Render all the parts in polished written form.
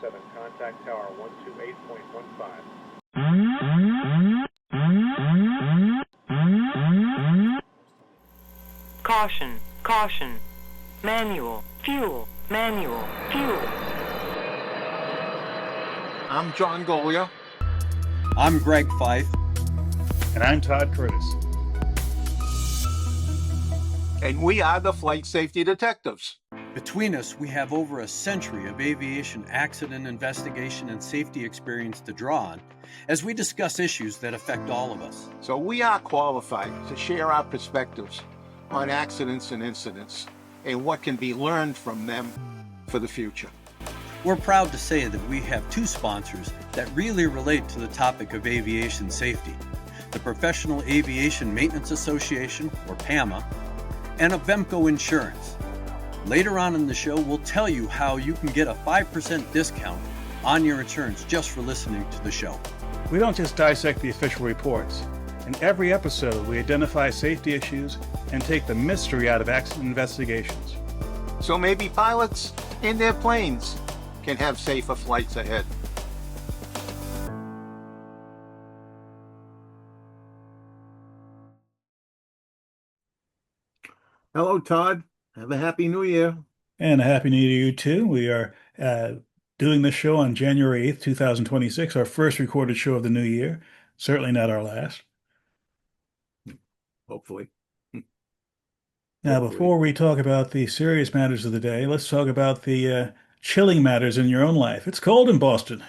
7, contact tower 128.15. Caution, caution. Manual, fuel, manual, fuel. I'm John Goglia. I'm Greg Fife. And I'm Todd Curtis. And we are the Flight Safety Detectives. Between us, we have over a century of aviation accident investigation and safety experience to draw on as we discuss issues that affect all of us. So we are qualified to share our perspectives on accidents and incidents and what can be learned from them for the future. We're proud to say that we have two sponsors that really relate to the topic of aviation safety: the Professional Aviation Maintenance Association, or PAMA, and Avemco Insurance. Later on in the show, we'll tell you how you can get a 5% discount on your insurance just for listening to the show. We don't just dissect the official reports. In every episode, we identify safety issues and take the mystery out of accident investigations. So maybe pilots and their planes can have safer flights ahead. Hello, Todd. Have a happy new year. And a happy new year to you too. We are doing this show on January 8th, 2026, our first recorded show of the new year. Certainly not our last. Hopefully. Now, before we talk about the serious matters of the day, let's talk about the chilling matters in your own life. It's cold in Boston.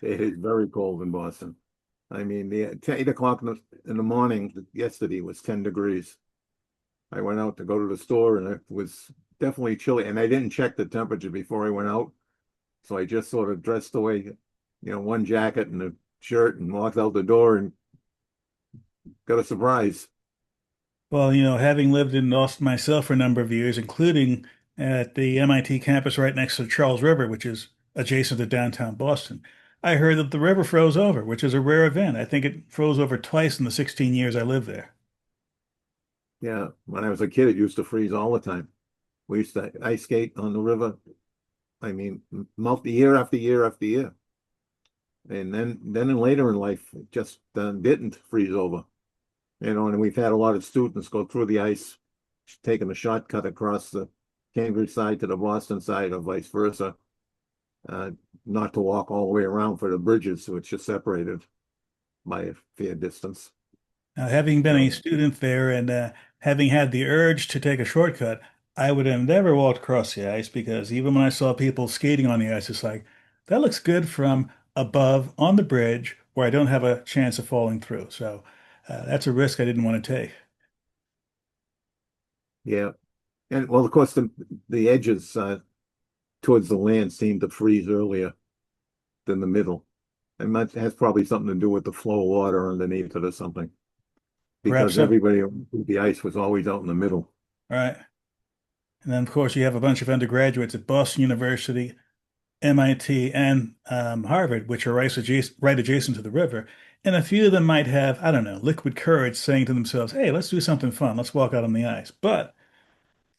It is very cold in Boston. I mean, the 8 o'clock in the morning yesterday was 10 degrees. I went out to go to the store and it was definitely chilly. And I didn't check the temperature before I went out. So I just sort of dressed away, one jacket and a shirt and walked out the door and got a surprise. Well, having lived in Austin myself for a number of years, including at the MIT campus right next to the Charles River, which is adjacent to downtown Boston, I heard that the river froze over, which is a rare event. I think it froze over twice in the 16 years I lived there. Yeah, when I was a kid, it used to freeze all the time. We used to ice skate on the river. I mean, year after year after year. And then later in life, it just didn't freeze over. And we've had a lot of students go through the ice, taking a shortcut across the Cambridge side to the Boston side or vice versa, not to walk all the way around for the bridges, which are separated by a fair distance. Now, having been a student there and having had the urge to take a shortcut, I would have never walked across the ice because even when I saw people skating on the ice, it's like, that looks good from above on the bridge where I don't have a chance of falling through. So that's a risk I didn't want to take. Yeah. And well, of course, the edges towards the land seem to freeze earlier than the middle. And that has probably something to do with the flow of water underneath it or something. Because everybody, the ice was always out in the middle. Right. And then, of course, you have a bunch of undergraduates at Boston University, MIT, and Harvard, which are right adjacent to the river. And a few of them might have, I don't know, liquid courage saying to themselves, hey, let's do something fun. Let's walk out on the ice. But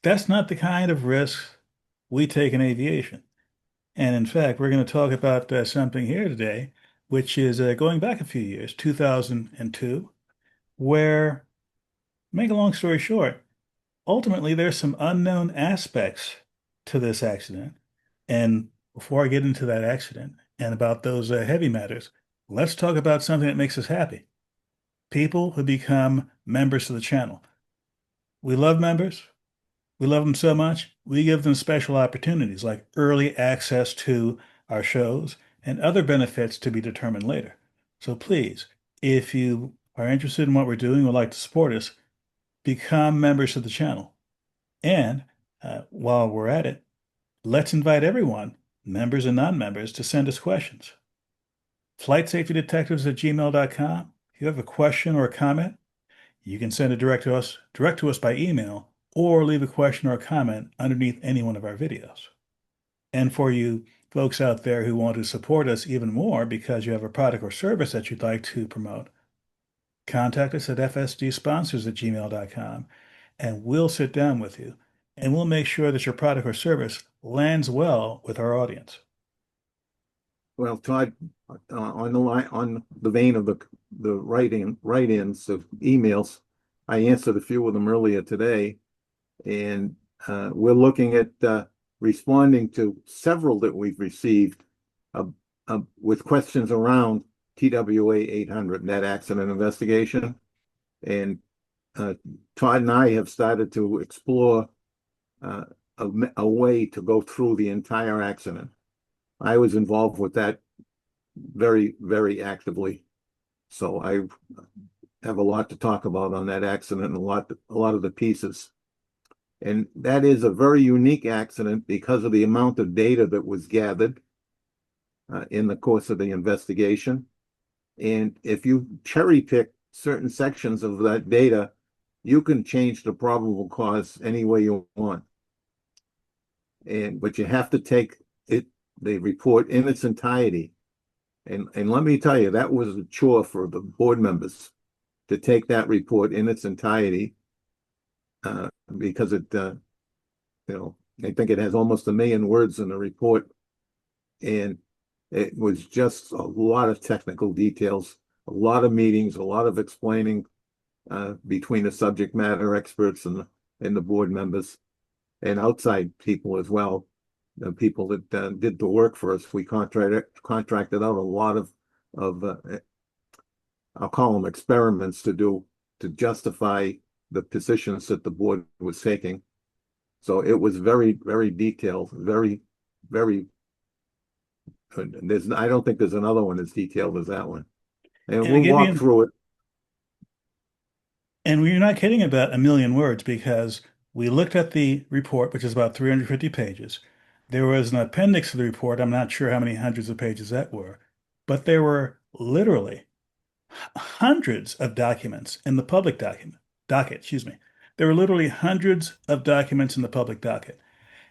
that's not the kind of risk we take in aviation. And in fact, we're going to talk about something here today, which is going back a few years, 2002, where, make a long story short, ultimately there's some unknown aspects to this accident. And before I get into that accident and about those heavy matters, let's talk about something that makes us happy. People who become members of the channel. We love members. We love them so much, we give them special opportunities like early access to our shows and other benefits to be determined later. So please, if you are interested in what we're doing, would like to support us, become members of the channel. And while we're at it, let's invite everyone, members and non-members, to send us questions. FlightSafetyDetectives@gmail.com. If you have a question or a comment, you can send it direct to us by email or leave a question or a comment underneath any one of our videos. And for you folks out there who want to support us even more because you have a product or service that you'd like to promote, contact us at fsdsponsors@gmail.com and we'll sit down with you and we'll make sure that your product or service lands well with our audience. Well, Todd, on the line, on the vein of the write-ins of emails, I answered a few of them earlier today, and we're looking at responding to several that we've received with questions around TWA 800, that accident investigation. And Todd and I have started to explore a way to go through the entire accident. I was involved with that very, very actively. So I have a lot to talk about on that accident and a lot of the pieces. And that is a very unique accident because of the amount of data that was gathered in the course of the investigation. And if you cherry pick certain sections of that data, you can change the probable cause any way you want. But you have to take the report in its entirety. And let me tell you, that was a chore for the board members to take that report in its entirety, because I think it has almost 1 million words in the report. And it was just a lot of technical details, a lot of meetings, a lot of explaining between the subject matter experts and the board members and outside people as well. The people that did the work for us, we contracted out a lot of I'll call them experiments to justify the positions that the board was taking. So it was very, very detailed, very, very good. I don't think there's another one as detailed as that one. And we'll walk through it. And we're not kidding about 1 million words, because we looked at the report, which is about 350 pages. There was an appendix to the report. I'm not sure how many hundreds of pages that were, but there were literally hundreds of documents in the public docket, excuse me. There were literally hundreds of documents in the public docket.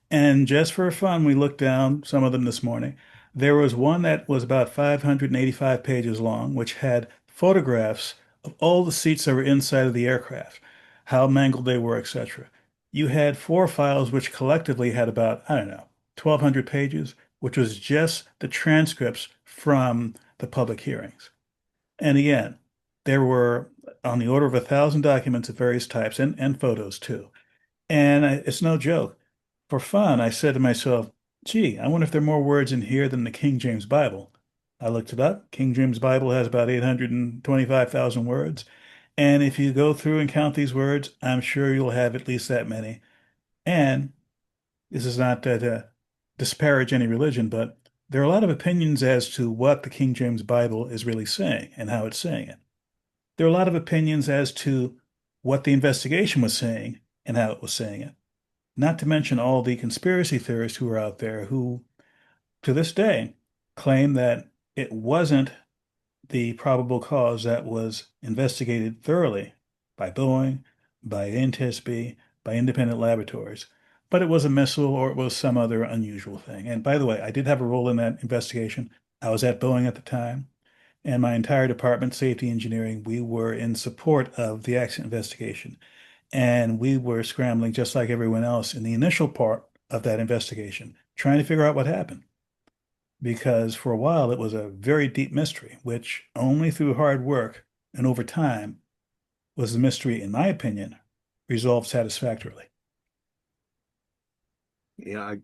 And just for fun, we looked down some of them this morning. There was one that was about 585 pages long, which had photographs of all the seats that were inside of the aircraft, how mangled they were, etc. You had 4 files which collectively had about, I don't know, 1,200 pages, which was just the transcripts from the public hearings. And again, there were on the order of 1,000 documents of various types and photos too. And it's no joke. For fun, I said to myself, gee, I wonder if there are more words in here than the King James Bible. I looked it up. King James Bible has about 825,000 words. And if you go through and count these words, I'm sure you'll have at least that many. And this is not to disparage any religion, but there are a lot of opinions as to what the King James Bible is really saying and how it's saying it. There are a lot of opinions as to what the investigation was saying and how it was saying it. Not to mention all the conspiracy theorists who are out there who, to this day, claim that it wasn't the probable cause that was investigated thoroughly by Boeing, by NTSB, by independent laboratories, but it was a missile or it was some other unusual thing. And by the way, I did have a role in that investigation. I was at Boeing at the time, and my entire department, safety engineering, we were in support of the accident investigation. And we were scrambling just like everyone else in the initial part of that investigation, trying to figure out what happened. Because for a while it was a very deep mystery, which only through hard work and over time was the mystery, in my opinion, resolved satisfactorily. Yeah,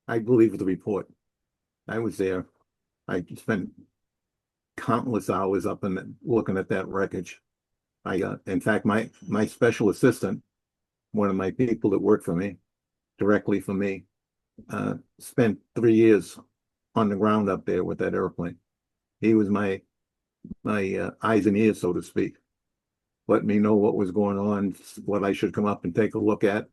I believe the report. I was there. I spent countless hours up in looking at that wreckage. In fact, my special assistant, one of my people that worked for me, directly for me, spent 3 years on the ground up there with that airplane. He was my eyes and ears, so to speak, let me know what was going on, what I should come up and take a look at.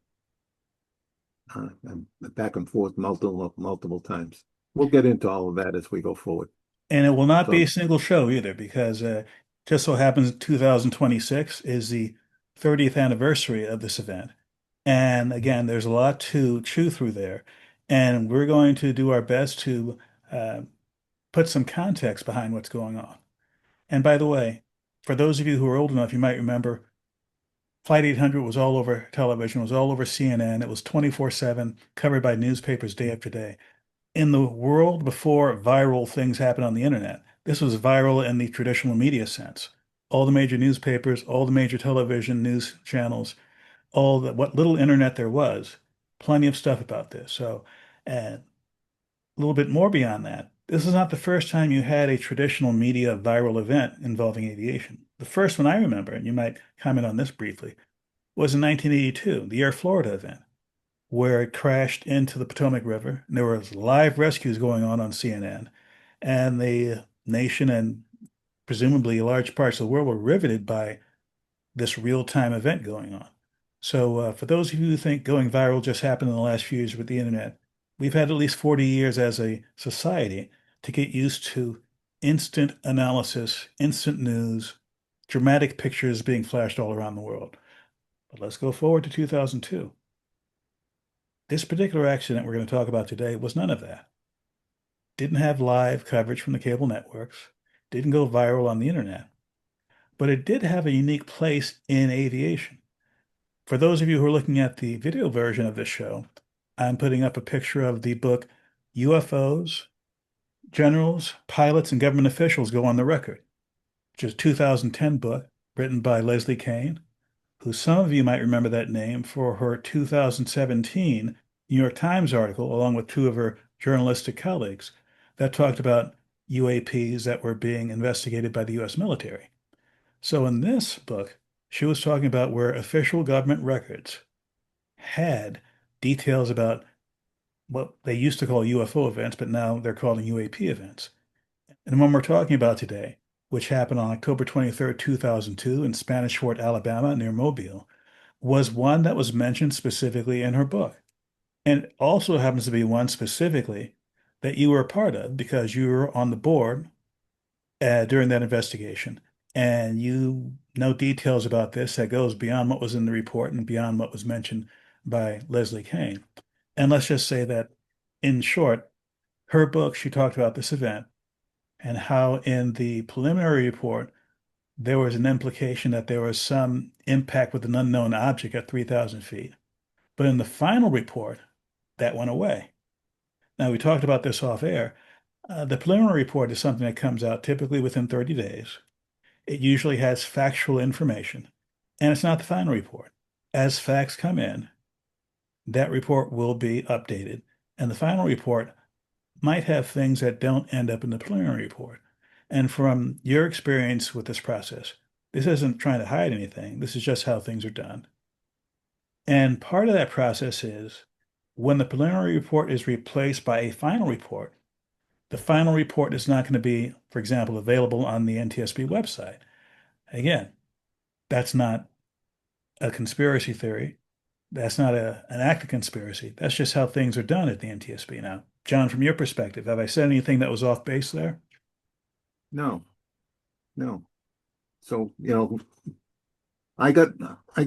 Back and forth multiple times. We'll get into all of that as we go forward. And it will not be a single show either, because just so happens 2026 is the 30th anniversary of this event. And again, there's a lot to chew through there. And we're going to do our best to put some context behind what's going on. And by the way, for those of you who are old enough, you might remember Flight 800 was all over television, was all over CNN. It was 24/7, covered by newspapers day after day. in the world before viral things happen on the internet. This was viral in the traditional media sense. All the major newspapers, all the major television news channels, all the what little internet there was, plenty of stuff about this. So, and a little bit more beyond that, this is not the first time you had a traditional media viral event involving aviation. The first one I remember, and you might comment on this briefly, was in 1982, the Air Florida event, where it crashed into the Potomac River. And there was live rescues going on CNN, and the nation and presumably large parts of the world were riveted by this real-time event going on. So for those of you who think going viral just happened in the last few years with the internet, we've had at least 40 years as a society to get used to instant analysis, instant news, dramatic pictures being flashed all around the world. But let's go forward to 2002. This particular accident we're going to talk about today was none of that. Didn't have live coverage from the cable networks, didn't go viral on the internet, but it did have a unique place in aviation. For those of you who are looking at the video version of this show, I'm putting up a picture of the book UFOs, Generals, Pilots, and Government Officials Go on the Record, which is a 2010 book written by Leslie Kean, who some of you might remember that name for her 2017 New York Times article, along with two of her journalistic colleagues, that talked about UAPs that were being investigated by the U.S. military. So in this book, she was talking about where official government records had details about what they used to call UFO events, but now they're calling UAP events. And the one we're talking about today, which happened on October 23rd, 2002 in Spanish Fort, Alabama, near Mobile, was one that was mentioned specifically in her book. And it also happens to be one specifically that you were a part of because you were on the board during that investigation. And you know details about this that goes beyond what was in the report and beyond what was mentioned by Leslie Kean. And let's just say that, in short, her book, she talked about this event and how in the preliminary report, there was an implication that there was some impact with an unknown object at 3,000 feet. But in the final report, that went away. Now, we talked about this off air. The preliminary report is something that comes out typically within 30 days. It usually has factual information, and it's not the final report. As facts come in, that report will be updated, and the final report might have things that don't end up in the preliminary report. And from your experience with this process, this isn't trying to hide anything. This is just how things are done. And part of that process is when the preliminary report is replaced by a final report, the final report is not going to be, for example, available on the NTSB website. Again, that's not a conspiracy theory. That's not an act of conspiracy. That's just how things are done at the NTSB now. John, from your perspective, have I said anything that was off base there? No. So, I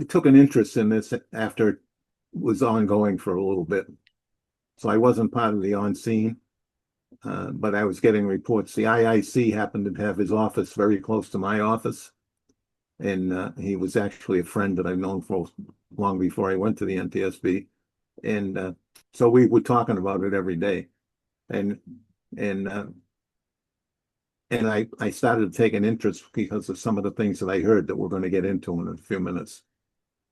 took an interest in this after it was ongoing for a little bit. So I wasn't part of the on scene, but I was getting reports. The IIC happened to have his office very close to my office. And he was actually a friend that I've known for long before I went to the NTSB. And so we were talking about it every day. And I started to take an interest because of some of the things that I heard that we're going to get into in a few minutes.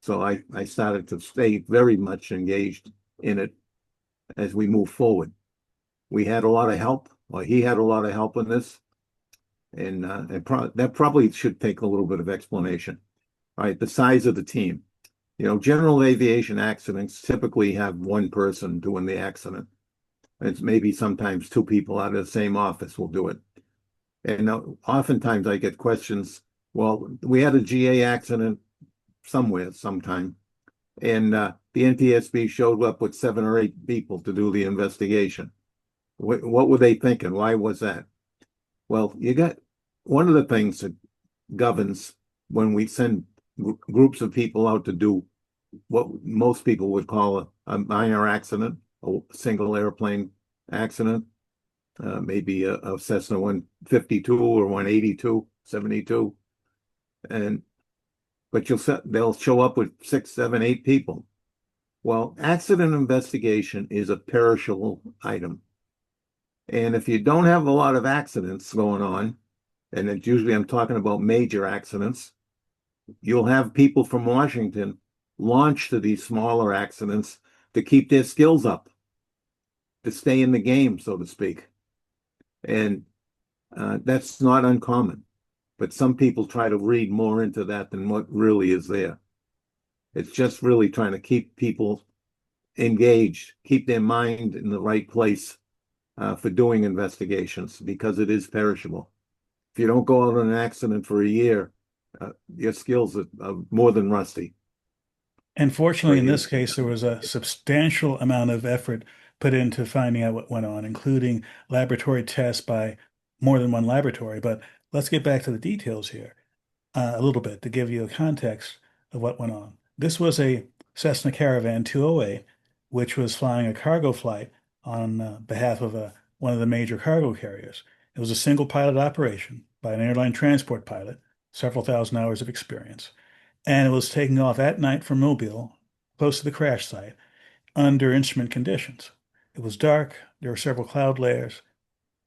So I started to stay very much engaged in it as we move forward. We had a lot of help, or he had a lot of help in this. And that probably should take a little bit of explanation. All right, the size of the team. General aviation accidents typically have one person doing the accident. It's maybe sometimes two people out of the same office will do it. And oftentimes I get questions, well, we had a GA accident somewhere, sometime, and the NTSB showed up with 7 or 8 people to do the investigation. What were they thinking? Why was that? Well, you got one of the things that governs when we send groups of people out to do what most people would call a minor accident, a single airplane accident, maybe a Cessna 152 or 182, 72. But they'll show up with 6, 7, 8 people. Well, accident investigation is a perishable item. And if you don't have a lot of accidents going on, and it's usually I'm talking about major accidents, you'll have people from Washington launch to these smaller accidents to keep their skills up, to stay in the game, so to speak. And that's not uncommon. But some people try to read more into that than what really is there. It's just really trying to keep people engaged, keep their mind in the right place for doing investigations, because it is perishable. If you don't go out on an accident for a year, your skills are more than rusty. And fortunately, in For this you. case, there was a substantial amount of effort put into finding out what went on, including laboratory tests by more than one laboratory. But let's get back to the details here a little bit to give you a context of what went on. This was a Cessna Caravan 208, which was flying a cargo flight on behalf of one of the major cargo carriers. It was a single pilot operation by an airline transport pilot, several thousand hours of experience, and it was taking off at night from Mobile, close to the crash site, under instrument conditions. It was dark, there were several cloud layers,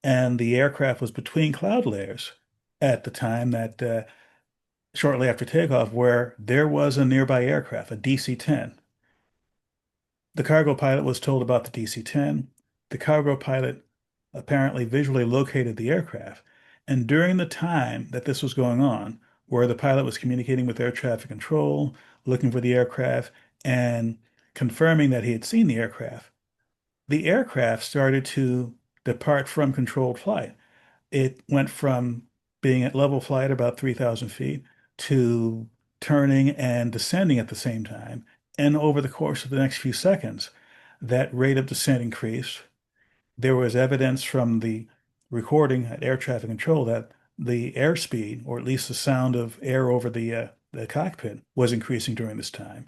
and the aircraft was between cloud layers at the time that shortly after takeoff, where there was a nearby aircraft, a DC-10. The cargo pilot was told about the DC-10. The cargo pilot apparently visually located the aircraft. And during the time that this was going on, where the pilot was communicating with air traffic control, looking for the aircraft, and confirming that he had seen the aircraft started to depart from controlled flight. It went from being at level flight about 3,000 feet to turning and descending at the same time. And over the course of the next few seconds, that rate of descent increased. There was evidence from the recording at air traffic control that the airspeed, or at least the sound of air over the cockpit, was increasing during this time.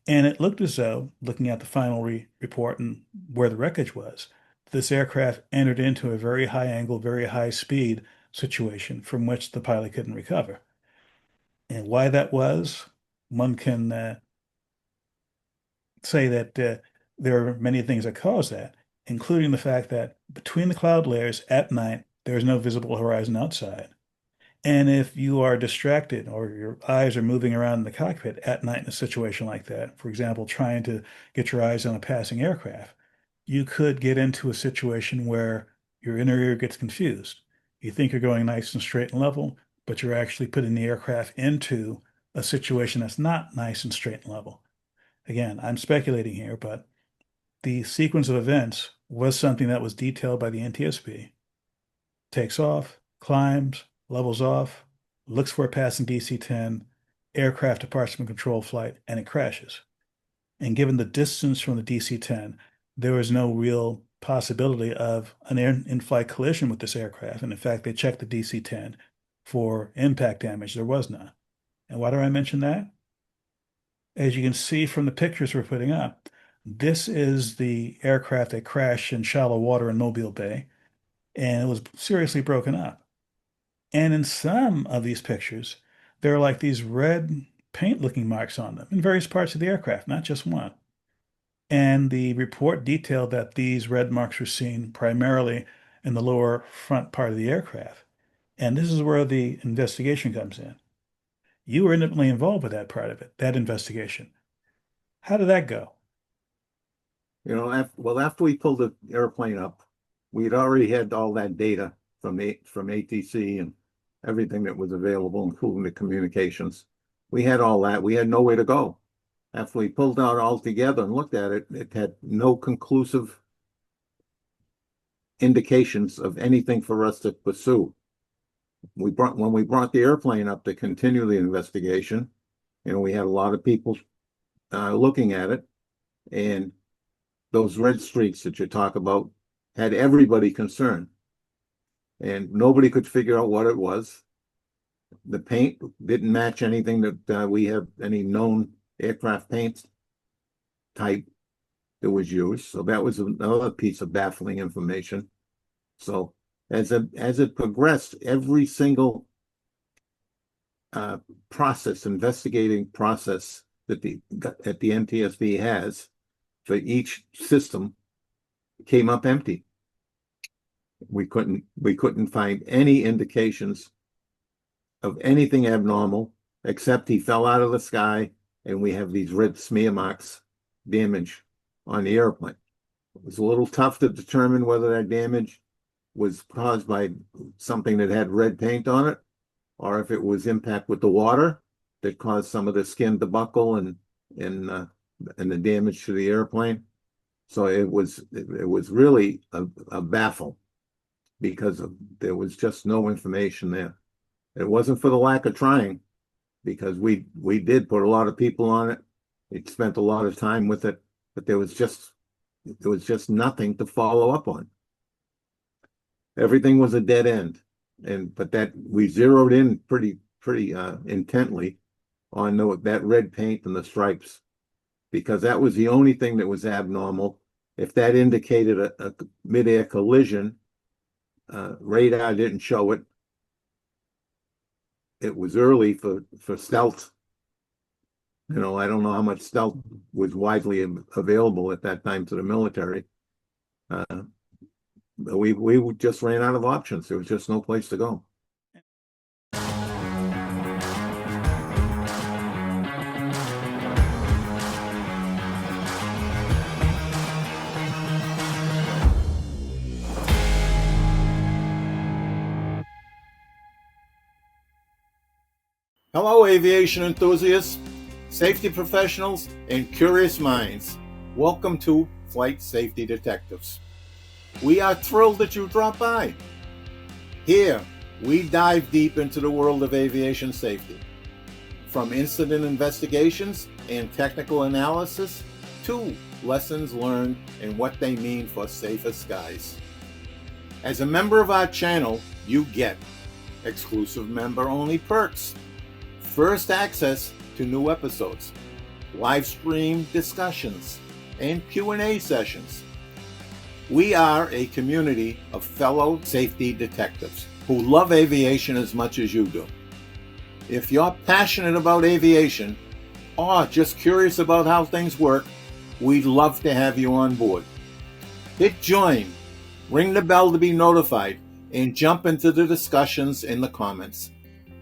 And it looked as though, looking at the final report and where the wreckage was, this aircraft entered into a very high angle, very high speed situation from which the pilot couldn't recover. And why that was, one can say that there are many things that cause that, including the fact that between the cloud layers at night, there's no visible horizon outside. And if you are distracted or your eyes are moving around in the cockpit at night in a situation like that, for example, trying to get your eyes on a passing aircraft, you could get into a situation where your inner ear gets confused. You think you're going nice and straight and level, but you're actually putting the aircraft into a situation that's not nice and straight and level. Again, I'm speculating here, but the sequence of events was something that was detailed by the NTSB. Takes off, climbs, levels off, looks for a passing DC-10, aircraft departs from control flight, and it crashes. And given the distance from the DC-10, there was no real possibility of an in-flight collision with this aircraft. And in fact, they checked the DC-10 for impact damage. There was none. And why do I mention that? As you can see from the pictures we're putting up, this is the aircraft that crashed in shallow water in Mobile Bay, and it was seriously broken up. And in some of these pictures, there are like these red paint-looking marks on them in various parts of the aircraft, not just one. And the report detailed that these red marks were seen primarily in the lower front part of the aircraft. And this is where the investigation comes in. You were intimately involved with that part of it, that investigation. How did that go? You know, after we pulled the airplane up, we'd already had all that data from ATC and everything that was available, including the communications. We had all that. We had nowhere to go. After we pulled out all together and looked at it, it had no conclusive indications of anything for us to pursue. When we brought the airplane up to continue the investigation, you know, we had a lot of people looking at it, and those red streaks that you talk about had everybody concerned, and nobody could figure out what it was. The paint didn't match anything that we have any known aircraft paint type that was used. So that was another piece of baffling information. So as it progressed, every single investigating process that the NTSB has for each system came up empty. We couldn't find any indications of anything abnormal, except he fell out of the sky and we have these red smear marks damage on the airplane. It was a little tough to determine whether that damage was caused by something that had red paint on it, or if it was impact with the water that caused some of the skin to buckle and the damage to the airplane. So it was really a baffle, because there was just no information there. It wasn't for the lack of trying, because we did put a lot of people on it. We spent a lot of time with it, but there was just nothing to follow up on. Everything was a dead end. But that we zeroed in pretty intently on that red paint and the stripes, because that was the only thing that was abnormal. If that indicated a mid-air collision, radar didn't show it. It was early for stealth. I don't know how much stealth was widely available at that time to the military. We just ran out of options. There was just no place to go. Hello, aviation enthusiasts, safety professionals, and curious minds. Welcome to Flight Safety Detectives. We are thrilled that you dropped by. Here, we dive deep into the world of aviation safety, from incident investigations and technical analysis to lessons learned and what they mean for safer skies. As a member of our channel, you get exclusive member-only perks, first access to new episodes, live stream discussions, and Q&A sessions. We are a community of fellow safety detectives who love aviation as much as you do. If you're passionate about aviation or just curious about how things work, we'd love to have you on board. Hit join, ring the bell to be notified, and jump into the discussions in the comments.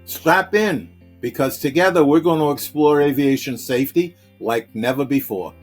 Strap in, because together we're going to explore aviation safety like never before.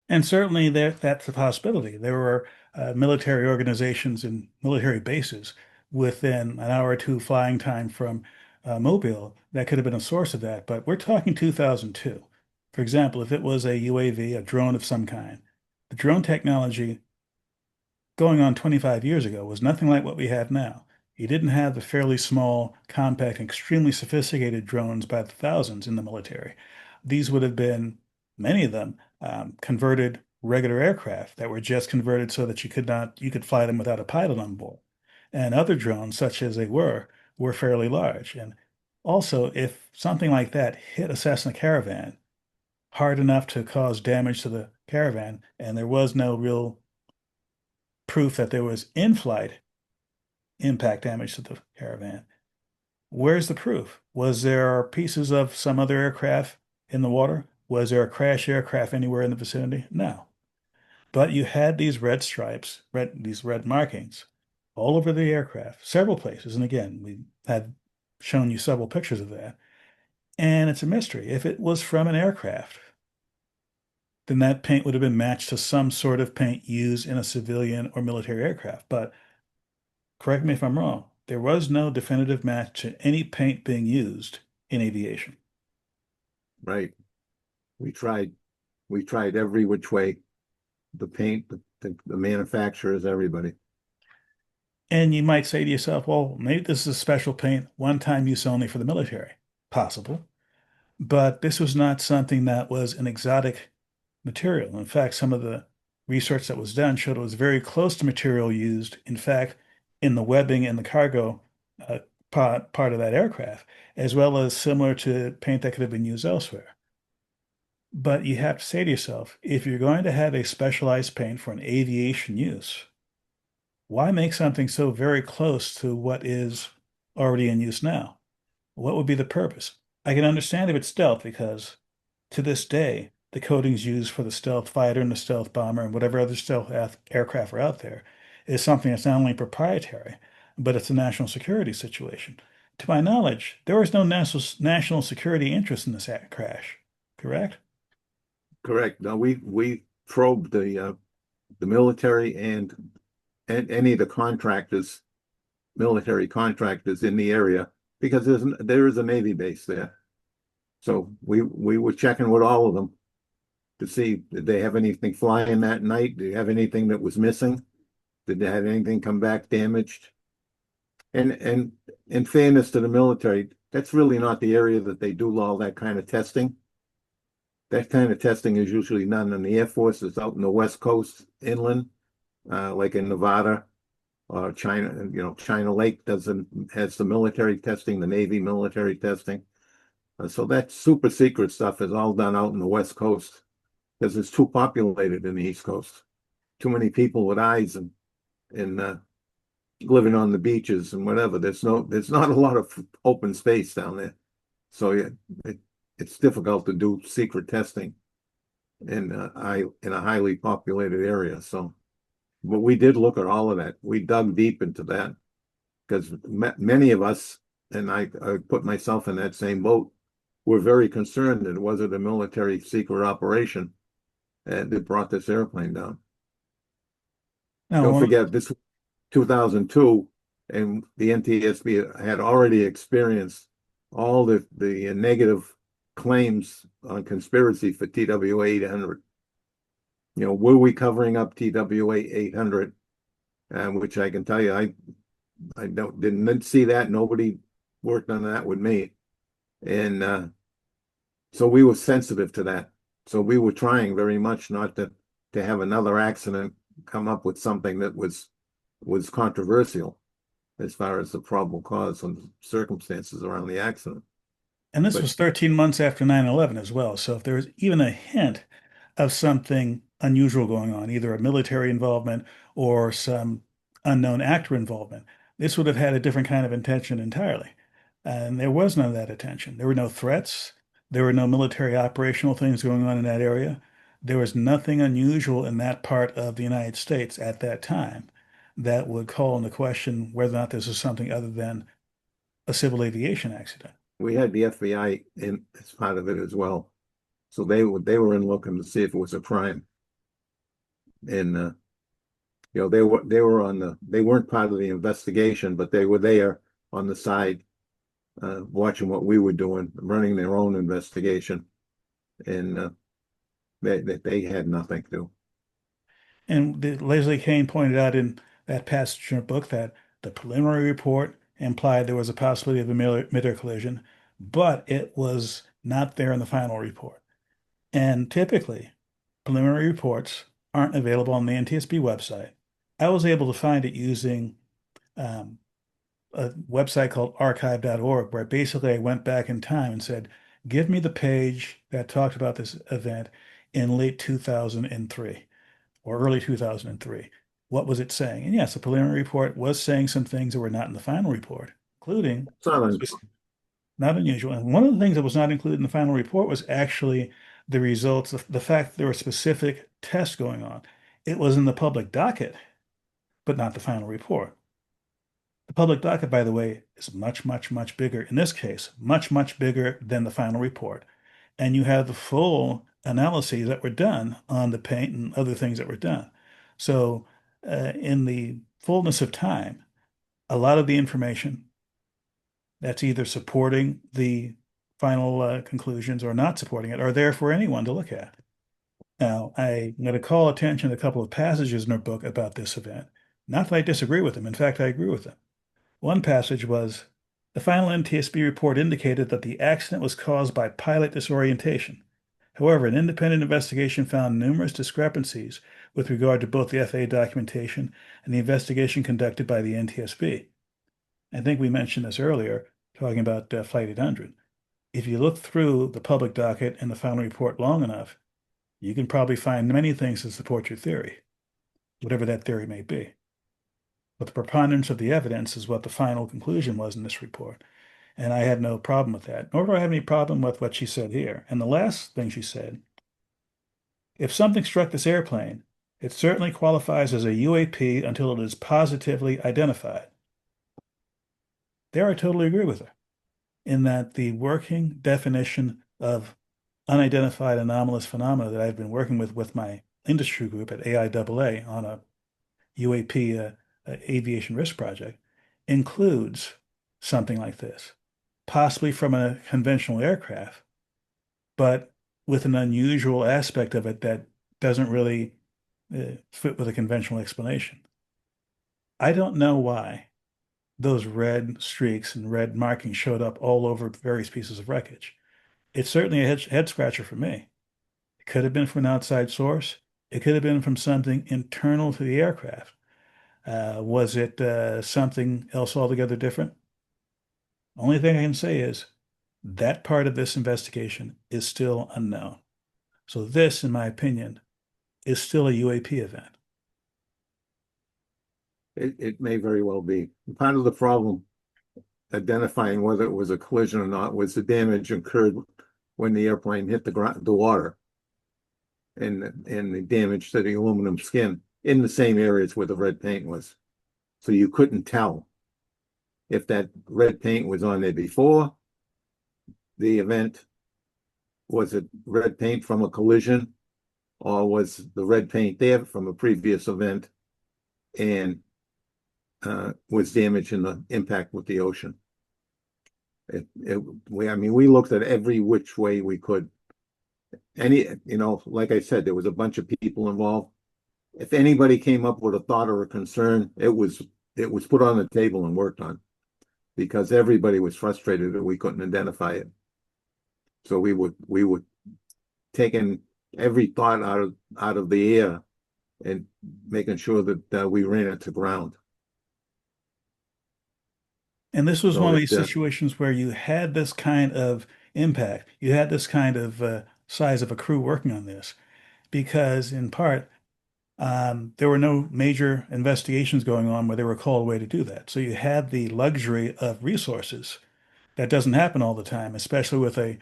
And certainly that's a possibility. There were military organizations and military bases within an hour or two flying time from Mobile that could have been a source of that. But we're talking 2002. For example, if it was a UAV, a drone of some kind, the drone technology going on 25 years ago was nothing like what we have now. You didn't have the fairly small, compact, extremely sophisticated drones by the thousands in the military. These would have been, many of them, converted regular aircraft that were just converted so that you could fly them without a pilot on board. And other drones, such as they were fairly large. And also, if something like that hit a Cessna Caravan hard enough to cause damage to the Caravan, and there was no real proof that there was in-flight impact damage to the Caravan, where's the proof? Was there pieces of some other aircraft in the water? Was there a crash aircraft anywhere in the vicinity? No. But you had these red stripes, these red markings all over the aircraft, several places. And again, we had shown you several pictures of that. And it's a mystery. If it was from an aircraft, then that paint would have been matched to some sort of paint used in a civilian or military aircraft. But correct me if I'm wrong, there was no definitive match to any paint being used in aviation. Right. We tried every which way. The paint, the manufacturers, everybody. And you might say to yourself, well, maybe this is a special paint, one-time use only for the military. Possible. But this was not something that was an exotic material. In fact, some of the research that was done showed it was very close to material used, in fact, in the webbing in the cargo part of that aircraft, as well as similar to paint that could have been used elsewhere. But you have to say to yourself, if you're going to have a specialized paint for an aviation use, why make something so very close to what is already in use now? What would be the purpose? I can understand if it's stealth because to this day, the coatings used for the stealth fighter and the stealth bomber and whatever other stealth aircraft are out there is something that's not only proprietary, but it's a national security situation. To my knowledge, there was no national security interest in this crash, correct? Correct. No, we probed the military and any of the contractors, military contractors in the area, because there is a Navy base there. So we were checking with all of them to see, did they have anything flying that night? Did they have anything that was missing? Did they have anything come back damaged? And in fairness to the military, that's really not the area that they do all that kind of testing. That kind of testing is usually done in the Air Force. It's out in the West Coast, inland, like in Nevada or China. China Lake has the military testing, the Navy military testing. So that super secret stuff is all done out in the West Coast because it's too populated in the East Coast. Too many people with eyes and living on the beaches and whatever. There's not a lot of open space down there. So yeah, it's difficult to do secret testing in a highly populated area. So, but we did look at all of that. We dug deep into that because many of us, and I put myself in that same boat, were very concerned that was it a military secret operation that brought this airplane down. Don't forget, this 2002, and the NTSB had already experienced all the negative claims on conspiracy for TWA 800. Were we covering up TWA 800? Which I can tell you, I didn't see that. Nobody worked on that with me, and so we were sensitive to that. So we were trying very much not to have another accident come up with something that was controversial as far as the probable cause and circumstances around the accident. And this was 13 months after 9/11 as well. So if there was even a hint of something unusual going on, either a military involvement or some unknown actor involvement, this would have had a different kind of intention entirely. And there was none of that attention. There were no threats. There were no military operational things going on in that area. There was nothing unusual in that part of the United States at that time that would call into question whether or not this is something other than a civil aviation accident. We had the FBI in as part of it as well, so they were in looking to see if it was a crime, and they weren't part of the investigation, but they were there on the side, watching what we were doing, running their own investigation, and they had nothing to do. And Leslie Kean pointed out in that passage in her book that the preliminary report implied there was a possibility of a mid-air collision, but it was not there in the final report. And typically, preliminary reports aren't available on the NTSB website. I was able to find it using a website called archive.org, where basically I went back in time and said, give me the page that talked about this event in late 2003 or early 2003. What was it saying? And yes, the preliminary report was saying some things that were not in the final report, including not unusual. And one of the things that was not included in the final report was actually the results, the fact that there were specific tests going on. It was in the public docket, but not the final report. The public docket, by the way, is much, much, much bigger. In this case, much, much bigger than the final report. And you have the full analyses that were done on the paint and other things that were done. So in the fullness of time, a lot of the information that's either supporting the final conclusions or not supporting it are there for anyone to look at. Now, I'm going to call attention to a couple of passages in our book about this event. Not that I disagree with them. In fact, I agree with them. One passage was, the final NTSB report indicated that the accident was caused by pilot disorientation. However, an independent investigation found numerous discrepancies with regard to both the FAA documentation and the investigation conducted by the NTSB. I think we mentioned this earlier, talking about Flight 800. If you look through the public docket and the final report long enough, you can probably find many things to support your theory, whatever that theory may be. But the preponderance of the evidence is what the final conclusion was in this report. And I had no problem with that, nor do I have any problem with what she said here. And the last thing she said, if something struck this airplane, it certainly qualifies as a UAP until it is positively identified. There, I totally agree with her, in that the working definition of unidentified anomalous phenomena that I've been working with my industry group at AIAA on a UAP aviation risk project includes something like this, possibly from a conventional aircraft, but with an unusual aspect of it that doesn't really fit with a conventional explanation. I don't know why those red streaks and red markings showed up all over various pieces of wreckage. It's certainly a head scratcher for me. It could have been from an outside source. It could have been from something internal to the aircraft. Was it something else altogether different? Only thing I can say is that part of this investigation is still unknown. So this, in my opinion, is still a UAP event. It may very well be. Part of the problem identifying whether it was a collision or not was the damage occurred when the airplane hit the water, and the damage to the aluminum skin in the same areas where the red paint was. So you couldn't tell if that red paint was on there before the event. Was it red paint from a collision, or was the red paint there from a previous event and was damaged in the impact with the ocean? We looked at every which way we could. Like I said, there was a bunch of people involved. If anybody came up with a thought or a concern, it was put on the table and worked on, because everybody was frustrated that we couldn't identify it. So we would taking every thought out of the air and making sure that we ran it to ground. And this was one of these situations where you had this kind of impact. You had this kind of size of a crew working on this, because in part, there were no major investigations going on where they were called away to do that. So you had the luxury of resources. That doesn't happen all the time, especially with I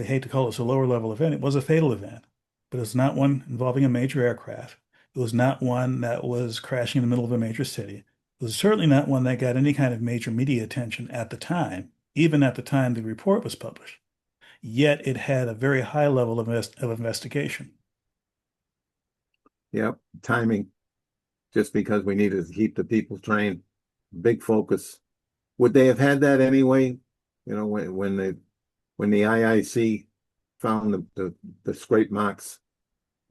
hate to call this a lower level event. It was a fatal event, but it's not one involving a major aircraft. It was not one that was crashing in the middle of a major city. It was certainly not one that got any kind of major media attention at the time, even at the time the report was published. Yet it had a very high level of investigation. Yep, timing. Just because we needed to keep the people trained, big focus. Would they have had that anyway? When the IIC found the scrape marks,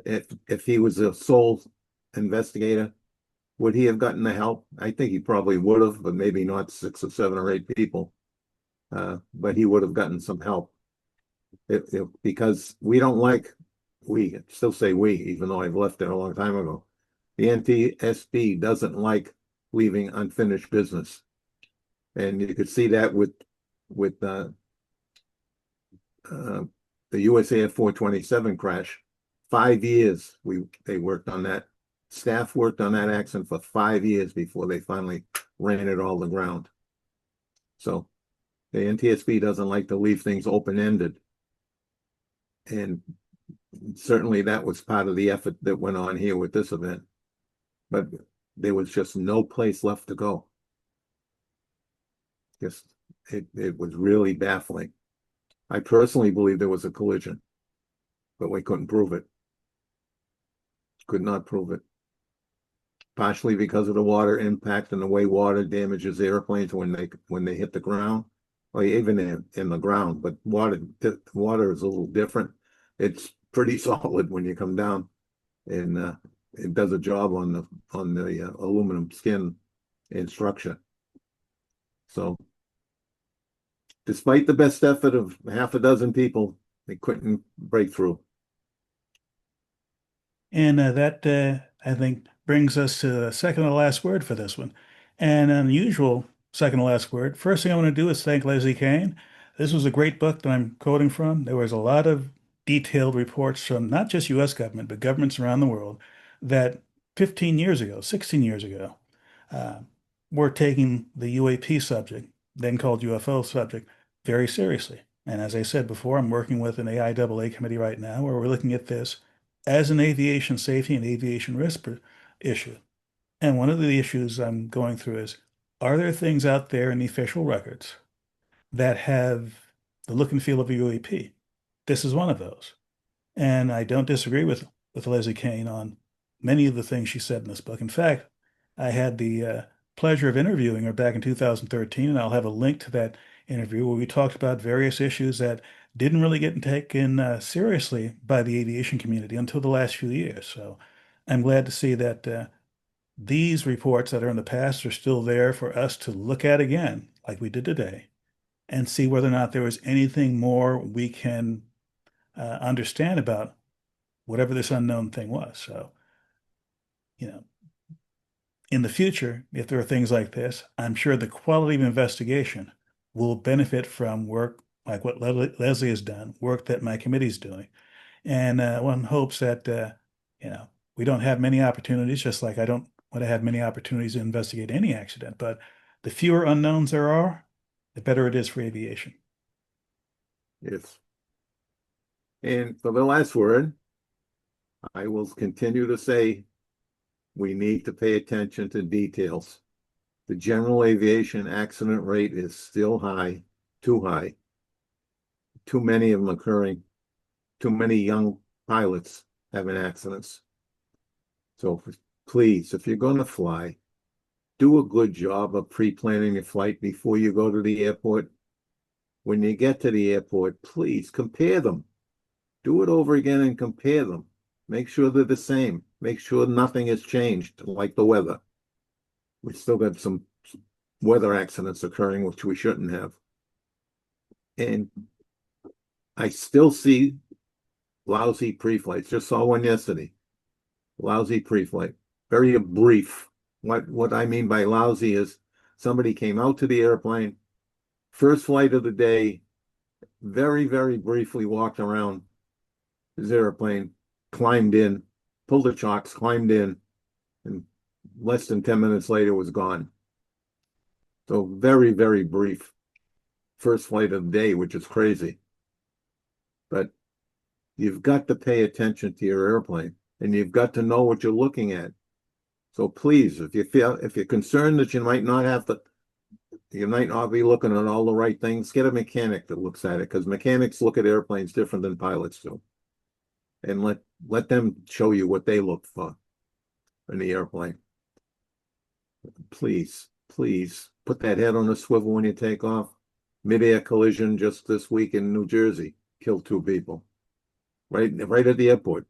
if he was a sole investigator, would he have gotten the help? I think he probably would have, but maybe not 6 or 7 or 8 people. But he would have gotten some help. Because we still say we, even though I've left it a long time ago. The NTSB doesn't like leaving unfinished business. And you could see that with the USAF 427 crash. 5 years they worked on that. Staff worked on that accident for 5 years before they finally ran it all to ground. So the NTSB doesn't like to leave things open-ended. And certainly that was part of the effort that went on here with this event. But there was just no place left to go. It was really baffling. I personally believe there was a collision, but we couldn't prove it. Could not prove it. Partially because of the water impact and the way water damages airplanes when they hit the ground, or even in the ground. But water is a little different. It's pretty solid when you come down, and it does a job on the aluminum skin and structure. So, despite the best effort of half a dozen people, they couldn't break through. And that, I think, brings us to the second to last word for this one. And an unusual second to last word. First thing I want to do is thank Leslie Kean. This was a great book that I'm quoting from. There was a lot of detailed reports from not just U.S. government, but governments around the world that 15 years ago, 16 years ago, were taking the UAP subject then called UFO subject, very seriously. And as I said before, I'm working with an AIAA committee right now where we're looking at this as an aviation safety and aviation risk issue. And one of the issues I'm going through is, are there things out there in the official records that have the look and feel of a UAP? This is one of those. And I don't disagree with Leslie Kean on many of the things she said in this book. In fact, I had the pleasure of interviewing her back in 2013, and I'll have a link to that interview where we talked about various issues that didn't really get taken seriously by the aviation community until the last few years. So I'm glad to see that these reports that are in the past are still there for us to look at again, like we did today, and see whether or not there was anything more we can understand about whatever this unknown thing was. So, in the future, if there are things like this, I'm sure the quality of investigation will benefit from work like what Leslie has done, work that my committee's doing. And one hopes that, we don't have many opportunities, just like I don't want to have many opportunities to investigate any accident. But the fewer unknowns there are, the better it is for aviation. Yes. And for the last word, I will continue to say we need to pay attention to details. The general aviation accident rate is still high, too high. Too many of them occurring. Too many young pilots having accidents. So please, if you're going to fly, do a good job of pre-planning your flight before you go to the airport. When you get to the airport, please compare them. Do it over again and compare them. Make sure they're the same. Make sure nothing has changed, like the weather. We still got some weather accidents occurring, which we shouldn't have. And I still see lousy pre-flights. Just saw one yesterday. Lousy pre-flight. Very brief. What I mean by lousy is somebody came out to the airplane, first flight of the day, very, very briefly walked around his airplane, climbed in, pulled the chocks, climbed in, and less than 10 minutes later was gone. So very, very brief first flight of the day, which is crazy. But you've got to pay attention to your airplane, and you've got to know what you're looking at. So please, if you're concerned that you might not be looking at all the right things, get a mechanic that looks at it, because mechanics look at airplanes different than pilots do. And let them show you what they look for in the airplane. Please, please put that head on a swivel when you take off. Mid-air collision just this week in New Jersey killed 2 people. Right at the airport.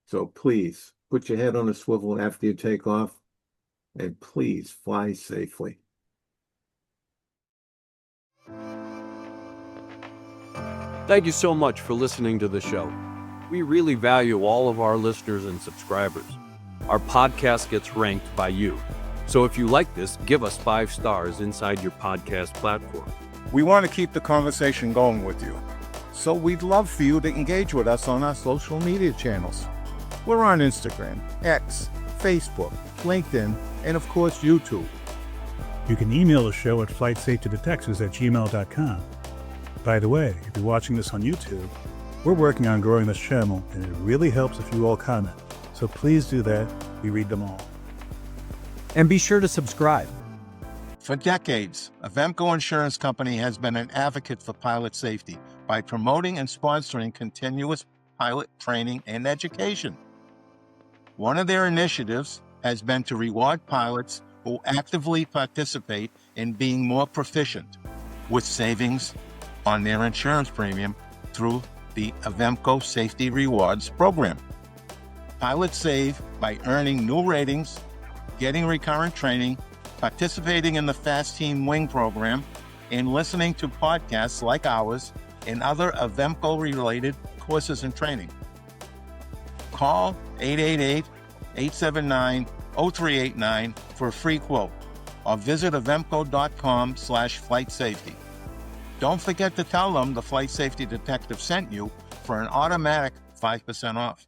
So please put your head on a swivel after you take off, and please fly safely. Thank you so much for listening to the show. We really value all of our listeners and subscribers. Our podcast gets ranked by you. So if you like this, give us 5 stars inside your podcast platform. We want to keep the conversation going with you, so we'd love for you to engage with us on our social media channels. We're on Instagram, X, Facebook, LinkedIn, and of course YouTube. You can email the show at flightsafetydetectives@gmail.com. By the way, if you're watching this on YouTube, we're working on growing this channel, and it really helps if you all comment. So please do that. We read them all. And be sure to subscribe. For decades, Avemco Insurance Company has been an advocate for pilot safety by promoting and sponsoring continuous pilot training and education. One of their initiatives has been to reward pilots who actively participate in being more proficient, with savings on their insurance premium through the Avemco Safety Rewards program. Pilots save by earning new ratings, getting recurrent training, participating in the Fast Team Wing program, and listening to podcasts like ours and other Avemco-related courses and training. Call 888-879-0389 for a free quote, or visit avemco.com/flightsafety. Don't forget to tell them the Flight Safety Detective sent you for an automatic 5% off.